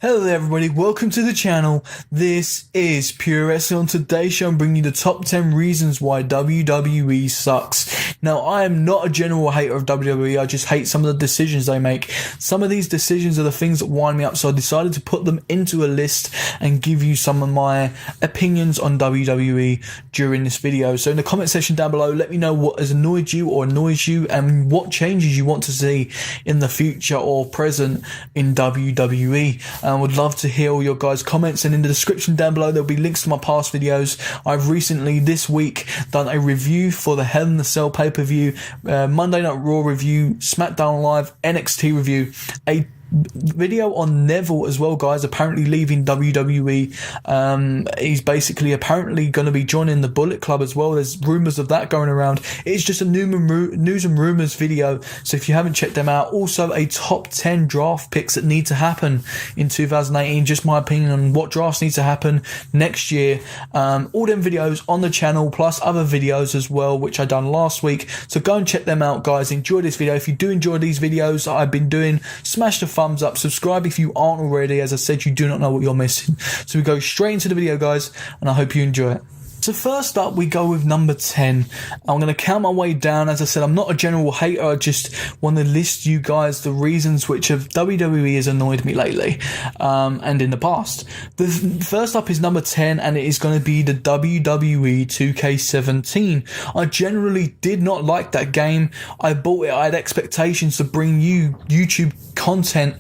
Hello there everybody, welcome to the channel. This is Pure Wrestling. On today's show I'm bringing you the top 10 reasons why WWE sucks. Now I am not a general hater of WWE, I just hate some of the decisions they make. Some of these decisions are the things that wind me up, so I decided to put them into a list and give you some of my opinions on WWE during this video. So in the comment section down below, let me know what has annoyed you or annoys you and what changes you want to see in the future or present in WWE. I would love to hear all your guys' comments, and in the description down below there'll be links to my past videos. I've recently this week done a review for the Hell in a Cell pay-per-view, Monday Night Raw review, SmackDown Live, NXT review, a video on Neville as well, guys, apparently leaving WWE. He's basically apparently going to be joining the Bullet Club as well. There's rumours of that going around. It's just a news and rumours video, so if you haven't checked them out. Also a top 10 draft picks that need to happen in 2018, just my opinion on what drafts need to happen next year. All them videos on the channel, plus other videos as well, which I done last week, so go and check them out, guys. Enjoy this video. If you do enjoy these videos that I've been doing, smash the thumbs up, subscribe if you aren't already. As I said, you do not know what you're missing. So we go straight into the video, guys, and I hope you enjoy it. So first up, we go with number 10. I'm going to count my way down. As I said, I'm not a general hater. I just want to list you guys the reasons which have WWE has annoyed me lately and in the past. The first up is number 10, and it is going to be the WWE 2K17. I generally did not like that game. I bought it. I had expectations to bring you YouTube content,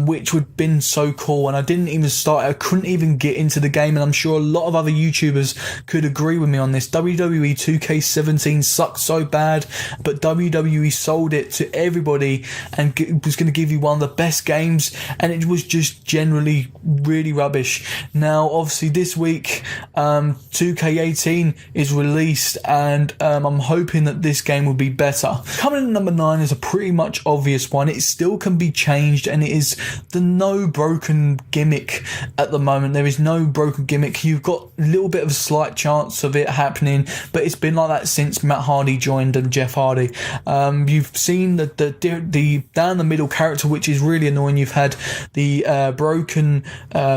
which would have been so cool, and I didn't even start. I couldn't even get into the game, and I'm sure a lot of other YouTubers could agree with me on this. WWE 2K17 sucked so bad, but WWE sold it to everybody and was going to give you one of the best games, and it was just generally really rubbish. Now obviously this week 2K18 is released, and I'm hoping that this game will be better. Coming in at number 9 is a pretty much obvious one. It still can be changed, and it is the no broken gimmick at the moment. There is no broken gimmick. You've got a little bit of a slight chance of it happening, but it's been like that since Matt Hardy joined and Jeff Hardy. You've seen the down the middle character, which is really annoying. You've had the broken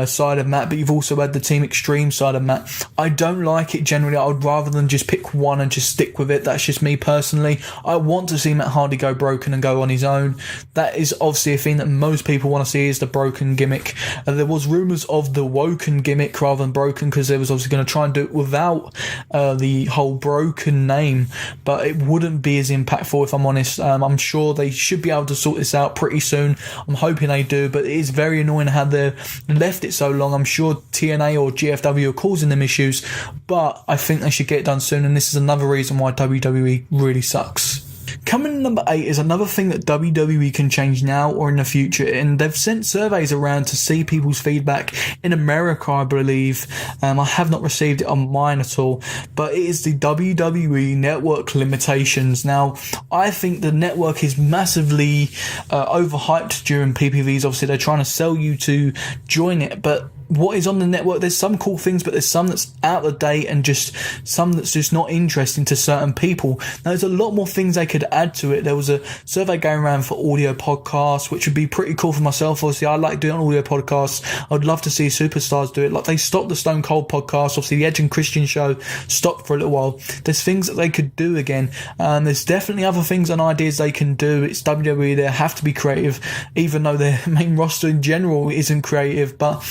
side of Matt, but you've also had the Team Extreme side of Matt. I don't like it generally. I would rather than just pick one and just stick with it. That's just me personally. I want to see Matt Hardy go broken and go on his own. That is obviously a thing that most people want to see, is the broken gimmick. There was rumours of the woken gimmick rather than broken, because they was obviously going to try and do it without the whole broken name, but it wouldn't be as impactful, if I'm honest. I'm sure they should be able to sort this out pretty soon. I'm hoping they do, but it is very annoying how they've left it so long. I'm sure TNA or GFW are causing them issues, but I think they should get it done soon, and this is another reason why WWE really sucks. Coming in number 8 is another thing that WWE can change now or in the future, and they've sent surveys around to see people's feedback in America, I believe. I have not received it on mine at all, but it is the WWE network limitations. Now, I think the network is massively overhyped during PPVs. Obviously, they're trying to sell you to join it, but what is on the network, there's some cool things, but there's some that's out of date and just some that's just not interesting to certain people. Now, there's a lot more things they could add to it. There was a survey going around for audio podcasts, which would be pretty cool for myself. Obviously, I like doing audio podcasts. I'd love to see superstars do it. Like, they stopped the Stone Cold podcast. Obviously, the Edge and Christian show stopped for a little while. There's things that they could do again. There's definitely other things and ideas they can do. It's WWE. They have to be creative, even though their main roster in general isn't creative. But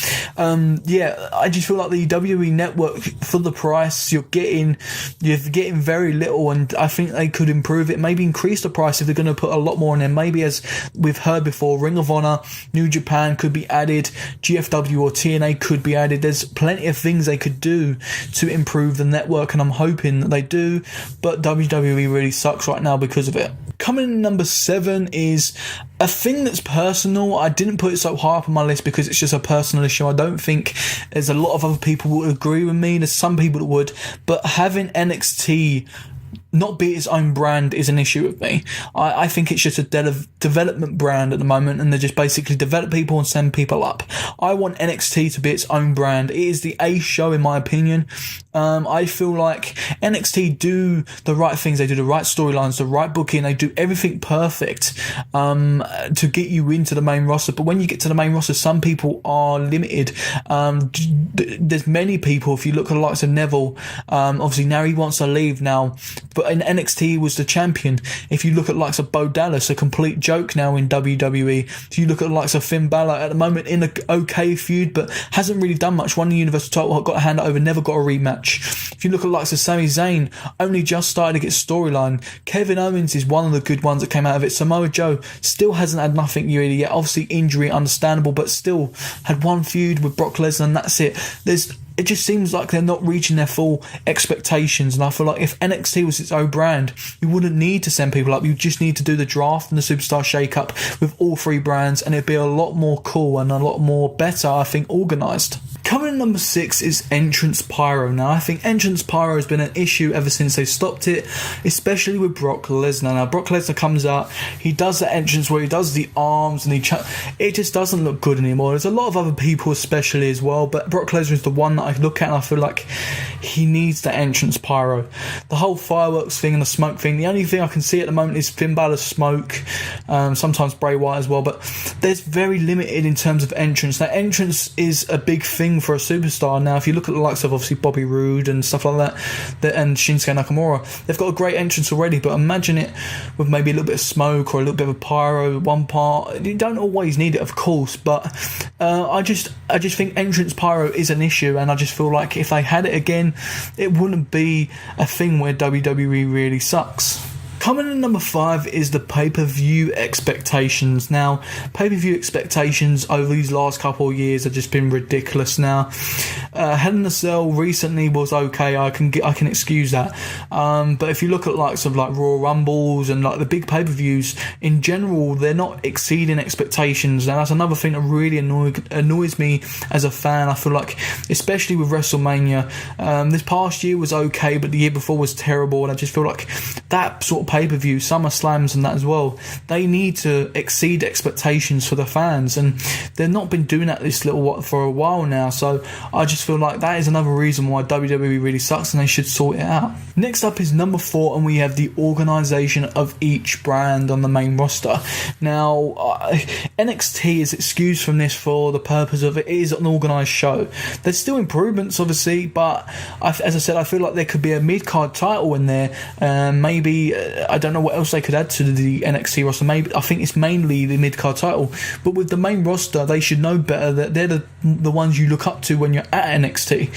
yeah, I just feel like the WWE network, for the price you're getting very little, and I think they could improve it. Maybe increase the price if they're going to put a lot more in there. Maybe, as we've heard before, Ring of Honor, New Japan could be added, GFW or TNA could be added. There's plenty of things they could do to improve the network, and I'm hoping that they do, but WWE really sucks right now because of it. Coming in number 7 is a thing that's personal. I didn't put it so high up on my list because it's just a personal issue. I don't think there's a lot of other people who would agree with me. There's some people that would, but having NXT not be its own brand is an issue with me. I think it's just a development brand at the moment, and they just basically develop people and send people up. I want NXT to be its own brand. It is the A show in my opinion. I feel like NXT do the right things. They do the right storylines, the right booking. They do everything perfect to get you into the main roster. But when you get to the main roster, some people are limited. There's many people. If you look at the likes of Neville, obviously now he wants to leave now, but in NXT he was the champion. If you look at the likes of Bo Dallas, a complete joke now in WWE. If you look at the likes of Finn Balor, at the moment in an okay feud, but hasn't really done much. Won the Universal title, got a hand over, never got a rematch. If you look at the likes of Sami Zayn, only just started to get storyline. Kevin Owens is one of the good ones that came out of it. Samoa Joe still hasn't had nothing really yet. Obviously injury, understandable, but still had one feud with Brock Lesnar and that's it. It just seems like they're not reaching their full expectations, and I feel like if NXT was its own brand, you wouldn't need to send people up. You just need to do the draft and the Superstar Shake-Up with all three brands, and it'd be a lot more cool and a lot more better, I think, organised. Coming in number 6 is Entrance Pyro. Now, I think Entrance Pyro has been an issue ever since they stopped it, especially with Brock Lesnar. Now, Brock Lesnar comes out, he does the entrance where he does the arms, and it just doesn't look good anymore. There's a lot of other people especially as well, but Brock Lesnar is the one that I look at and I feel like he needs the Entrance Pyro. The whole fireworks thing and the smoke thing, the only thing I can see at the moment is Finn Balor's smoke, sometimes Bray Wyatt as well, but there's very limited in terms of entrance. Now, entrance is a big thing for a superstar. Now, if you look at the likes of obviously Bobby Roode and stuff like that and Shinsuke Nakamura, they've got a great entrance already, but imagine it with maybe a little bit of smoke or a little bit of a pyro one part. You don't always need it, of course, but I just think entrance pyro is an issue, and I just feel like if they had it again, it wouldn't be a thing where WWE really sucks. Coming in number 5 is the pay-per-view expectations. Now, pay-per-view expectations over these last couple of years have just been ridiculous now. Hell in a Cell recently was okay, I can excuse that. But if you look at likes of like Royal Rumbles and like the big pay-per-views, in general, they're not exceeding expectations. And that's another thing that really annoys me as a fan. I feel like, especially with WrestleMania, this past year was okay, but the year before was terrible. And I just feel like that sort of pay-per-view, SummerSlams and that as well, they need to exceed expectations for the fans, and they've not been doing that for a while now. So I just feel like that is another reason why WWE really sucks, and they should sort it out. Next up is number 4, and we have the organisation of each brand on the main roster. Now, NXT is excused from this for the purpose of it is an organised show. There's still improvements, obviously, but as I said, I feel like there could be a mid-card title in there, maybe I don't know what else they could add to the NXT roster. Maybe I think it's mainly the mid-card title, but with the main roster, they should know better that they're the ones you look up to when you're at NXT.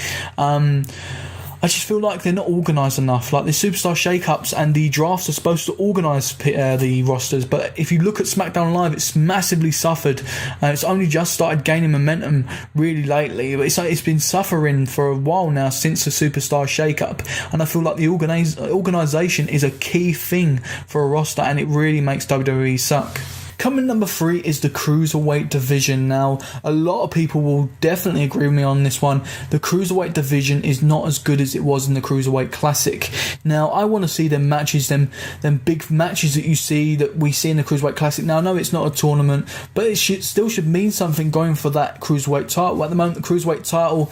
I just feel like they're not organised enough. Like the Superstar Shake-Ups and the drafts are supposed to organise the rosters, but if you look at SmackDown Live, it's massively suffered. It's only just started gaining momentum really lately, but it's been suffering for a while now since the Superstar Shake-Up, and I feel like the organisation is a key thing for a roster, and it really makes WWE suck. Coming number 3 is the Cruiserweight division. Now, a lot of people will definitely agree with me on this one. The Cruiserweight division is not as good as it was in the Cruiserweight Classic. Now, I want to see them matches, them big matches that we see in the Cruiserweight Classic. Now, I know it's not a tournament, but it still should mean something going for that Cruiserweight title. At the moment, the Cruiserweight title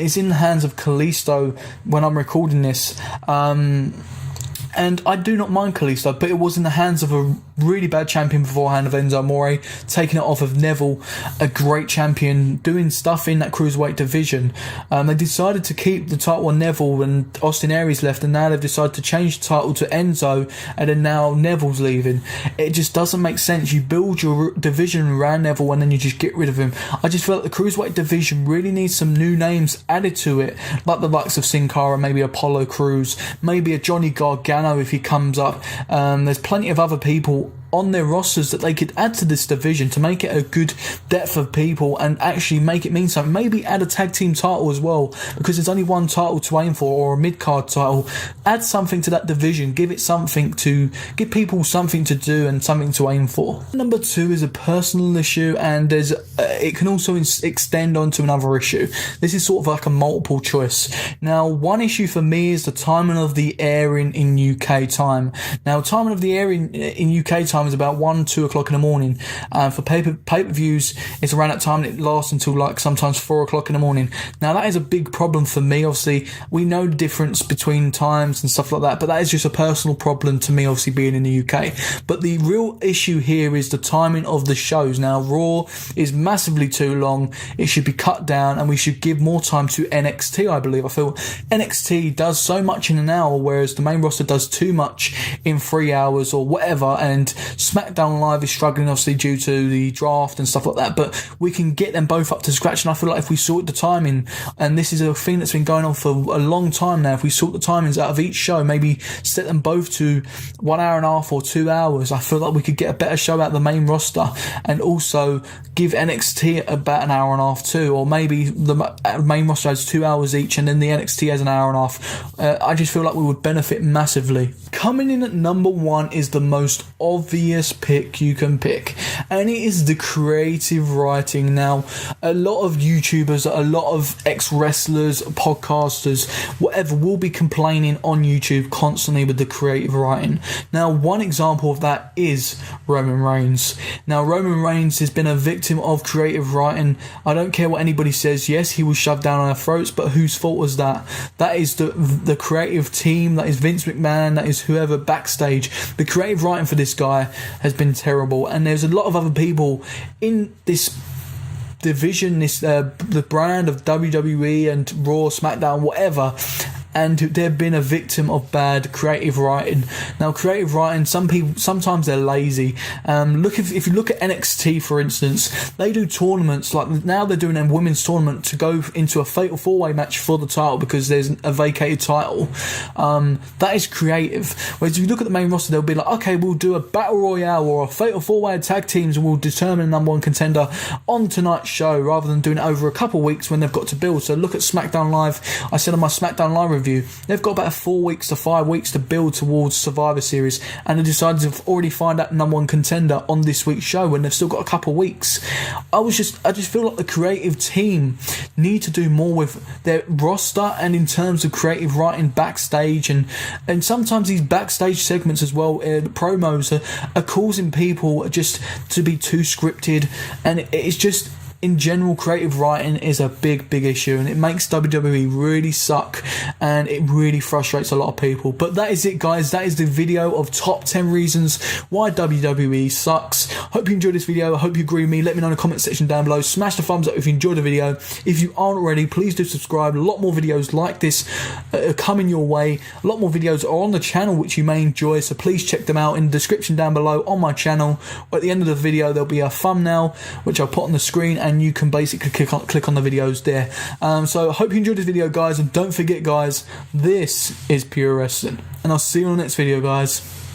is in the hands of Kalisto when I'm recording this. And I do not mind Kalisto, but it was in the hands of a really bad champion beforehand of Enzo Amore, taking it off of Neville, a great champion, doing stuff in that Cruiserweight division. They decided to keep the title on Neville and Austin Aries left, and now they've decided to change the title to Enzo, and then now Neville's leaving. It just doesn't make sense. You build your division around Neville and then you just get rid of him. I just feel like the Cruiserweight division really needs some new names added to it, like the likes of Sin Cara, maybe Apollo Crews, maybe a Johnny Gargano if he comes up. There's plenty of other people on their rosters that they could add to this division to make it a good depth of people and actually make it mean something. Maybe add a tag team title as well, because there's only one title to aim for, or a mid-card title. Add something to that division, give people something to do and something to aim for. Number 2 is a personal issue, and it can also extend onto another issue. This is sort of like a multiple choice. Now, one issue for me is the timing of the airing in UK time. Now, timing of the airing in UK time is about 1-2 o'clock in the morning. For pay-per-views, it's around that time, and it lasts until like sometimes 4 o'clock in the morning. Now, that is a big problem for me. Obviously, we know the difference between times and stuff like that, but that is just a personal problem to me, obviously being in the UK. But the real issue here is the timing of the shows. Now, Raw is massively too long. It should be cut down, and we should give more time to NXT, I believe. I feel NXT does so much in an hour, whereas the main roster does too much in 3 hours or whatever, and SmackDown Live is struggling obviously due to the draft and stuff like that, but we can get them both up to scratch. And I feel like if we sort the timing, and this is a thing that's been going on for a long time now, if we sort the timings out of each show, maybe set them both to 1 hour and a half or 2 hours, I feel like we could get a better show out of the main roster, and also give NXT about an hour and a half too, or maybe the main roster has 2 hours each and then the NXT has an hour and a half. I just feel like we would benefit massively. Coming in at number 1 is the most obvious pick you can pick, and it is the creative writing. Now, a lot of YouTubers, a lot of ex-wrestlers, podcasters, whatever, will be complaining on YouTube constantly with the creative writing. Now, one example of that is Roman Reigns. Now, Roman Reigns has been a victim of creative writing. I don't care what anybody says. Yes, he was shoved down our throats, but whose fault was that? That is the creative team. That is Vince McMahon. That is whoever backstage. The creative writing for this guy has been terrible, and there's a lot of other people in this division, the brand of WWE and Raw, SmackDown, whatever, and they've been a victim of bad creative writing. Now, creative writing, some people, sometimes they're lazy. If you look at NXT, for instance, they do tournaments, like now they're doing a women's tournament to go into a fatal 4-way match for the title because there's a vacated title. That is creative. Whereas if you look at the main roster, they'll be like, okay, we'll do a battle royale or a fatal 4-way tag teams, and we'll determine the number 1 contender on tonight's show, rather than doing it over a couple of weeks when they've got to build. So look at SmackDown Live. I said on my SmackDown Live review, they've got about 4 weeks to 5 weeks to build towards Survivor Series, and they decided to already find out number 1 contender on this week's show when they've still got a couple of weeks. I just feel like the creative team need to do more with their roster, and in terms of creative writing backstage, and sometimes these backstage segments as well, promos are causing people just to be too scripted, and it's just, in general, creative writing is a big issue, and it makes WWE really suck, and it really frustrates a lot of people. But that is it, guys. That is the video of top 10 reasons why WWE sucks. Hope you enjoyed this video. I hope you agree with me. Let me know in the comment section down below. Smash the thumbs up if you enjoyed the video. If you aren't already, please do subscribe. A lot more videos like this are coming your way. A lot more videos are on the channel which you may enjoy, so please check them out in the description down below on my channel. At the end of the video, there'll be a thumbnail which I'll put on the screen, and you can basically click on the videos there. So I hope you enjoyed this video, guys, and don't forget, guys, this is Pure Wrestling, and I'll see you on the next video, guys.